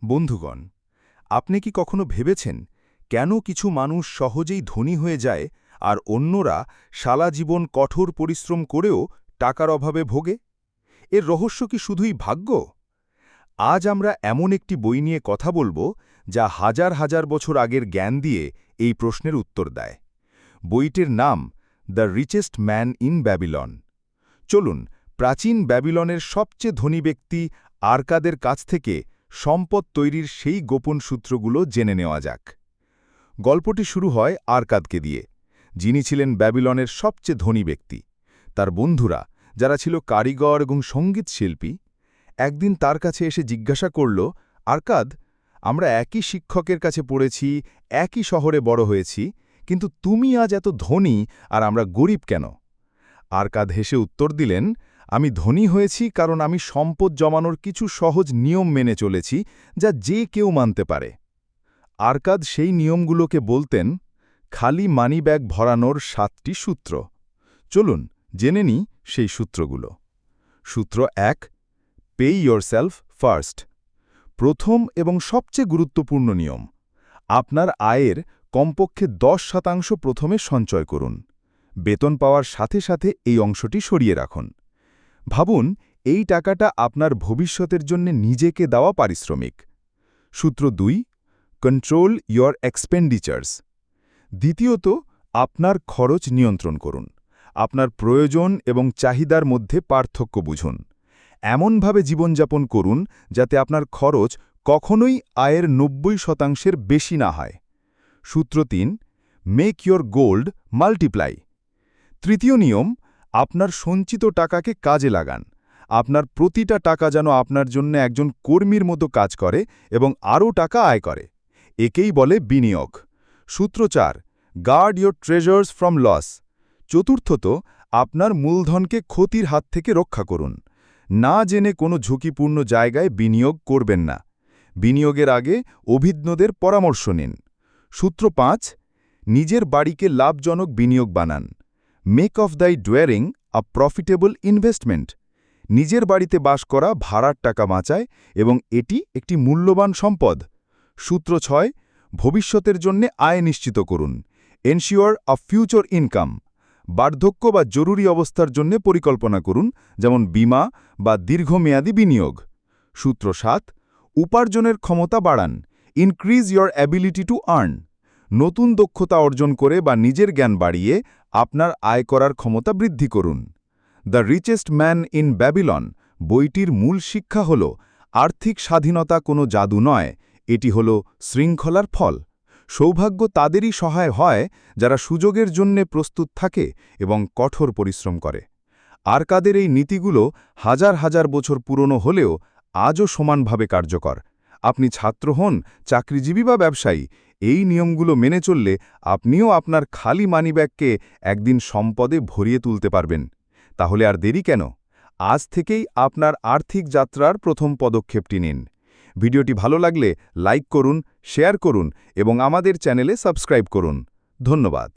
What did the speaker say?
বন্ধুগণ, আপনি কি কখনো ভেবেছেন কেন কিছু মানুষ সহজেই ধনী হয়ে যায় আর অন্যরা সারা জীবন কঠোর পরিশ্রম করেও টাকার অভাবে ভোগে? এর রহস্য কি শুধুই ভাগ্য? আজ আমরা এমন একটি বই নিয়ে কথা বলবো যা হাজার হাজার বছর আগের জ্ঞান দিয়ে এই প্রশ্নের উত্তর দেয়। বইটির নাম the richest man in Babylon. চলুন প্রাচীন ব্যাবিলনের সবচেয়ে ধনী ব্যক্তি আরকাদের কাছ থেকে সম্পদ তৈরির সেই গোপন সূত্রগুলো জেনে নেওয়া যাক। গল্পটি শুরু হয় আরকাদকে দিয়ে, যিনি ছিলেন ব্যাবিলনের সবচেয়ে ধনী ব্যক্তি। তার বন্ধুরা, যারা ছিল কারিগর এবং সঙ্গীত শিল্পী, একদিন তার কাছে এসে জিজ্ঞাসা করল, আরকাদ, আমরা একই শিক্ষকের কাছে পড়েছি, একই শহরে বড় হয়েছি, কিন্তু তুমি আজ এত ধনী আর আমরা গরিব কেন? আরকাদ হেসে উত্তর দিলেন, আমি ধনী হয়েছি কারণ আমি সম্পদ জমানোর কিছু সহজ নিয়ম মেনে চলেছি, যা যে কেউ মানতে পারে। আরকাদ সেই নিয়মগুলোকে বলতেন খালি মানিব্যাগ ভরানোর ৭টি সূত্র। চলুন জেনে নিই সেই সূত্রগুলো। সূত্র ১, পে ইয়োরসেলফ ফার্স্ট। প্রথম এবং সবচেয়ে গুরুত্বপূর্ণ নিয়ম, আপনার আয়ের কমপক্ষে ১০% প্রথমে সঞ্চয় করুন। বেতন পাওয়ার সাথে সাথে এই অংশটি সরিয়ে রাখুন। ভাবুন, এই টাকাটা আপনার ভবিষ্যতের জন্য নিজেকে দেওয়া পারিশ্রমিক। সূত্র ২, কন্ট্রোল ইয়োর এক্সপেন্ডিচার্স। দ্বিতীয়ত, আপনার খরচ নিয়ন্ত্রণ করুন। আপনার প্রয়োজন এবং চাহিদার মধ্যে পার্থক্য বুঝুন। এমনভাবে জীবনযাপন করুন যাতে আপনার খরচ কখনোই আয়ের ৯০% বেশি না হয়। সূত্র ৩, মেক ইয়োর গোল্ড মাল্টিপ্লাই। তৃতীয় নিয়ম, আপনার সঞ্চিত টাকাকে কাজে লাগান। আপনার প্রতিটা টাকা যেন আপনার জন্য একজন কর্মীর মতো কাজ করে এবং আরও টাকা আয় করে। একেই বলে বিনিয়োগ। সূত্র ৪, guard your treasures from loss. চতুর্থত, আপনার মূলধনকে ক্ষতির হাত থেকে রক্ষা করুন। না জেনে কোনো ঝুঁকিপূর্ণ জায়গায় বিনিয়োগ করবেন না। বিনিয়োগের আগে অভিজ্ঞদের পরামর্শ নিন। সূত্র ৫, নিজের বাড়িকে লাভজনক বিনিয়োগ বানান। Make of the dwelling a profitable investment. নিজের বাড়িতে বাস করা ভাড়ার টাকা বাঁচায় এবং এটি একটি মূল্যবান সম্পদ। সূত্র ৬, ভবিষ্যতের জন্য আয় নিশ্চিত করুন। এনশিওর আ ফিউচার ইনকাম। বার্ধক্য বা জরুরি অবস্থার জন্য পরিকল্পনা করুন, যেমন বীমা বা দীর্ঘমেয়াদী বিনিয়োগ। সূত্র ৭, উপার্জনের ক্ষমতা বাড়ান। Increase your ability to earn. নতুন দক্ষতা অর্জন করে বা নিজের জ্ঞান বাড়িয়ে আপনার আয় করার ক্ষমতা বৃদ্ধি করুন। The richest man in Babylon বইটির মূল শিক্ষা হল, আর্থিক স্বাধীনতা কোনো জাদু নয়, এটি হল শৃঙ্খলার ফল। সৌভাগ্য তাদেরই সহায় হয় যারা সুযোগের জন্যে প্রস্তুত থাকে এবং কঠোর পরিশ্রম করে। আরকাদের এই নীতিগুলো হাজার হাজার বছর পুরনো হলেও আজও সমানভাবে কার্যকর। আপনি ছাত্র হন, চাকরিজীবী বা ব্যবসায়ী, এই নিয়মগুলো মেনে চললে আপনিও আপনার খালি মানিব্যাগকে একদিন সম্পদে ভরিয়ে তুলতে পারবেন। তাহলে আর দেরি কেন? আজ থেকেই আপনার আর্থিক যাত্রার প্রথম পদক্ষেপটি নিন। ভিডিওটি ভালো লাগলে লাইক করুন, শেয়ার করুন এবং আমাদের চ্যানেলে সাবস্ক্রাইব করুন। ধন্যবাদ।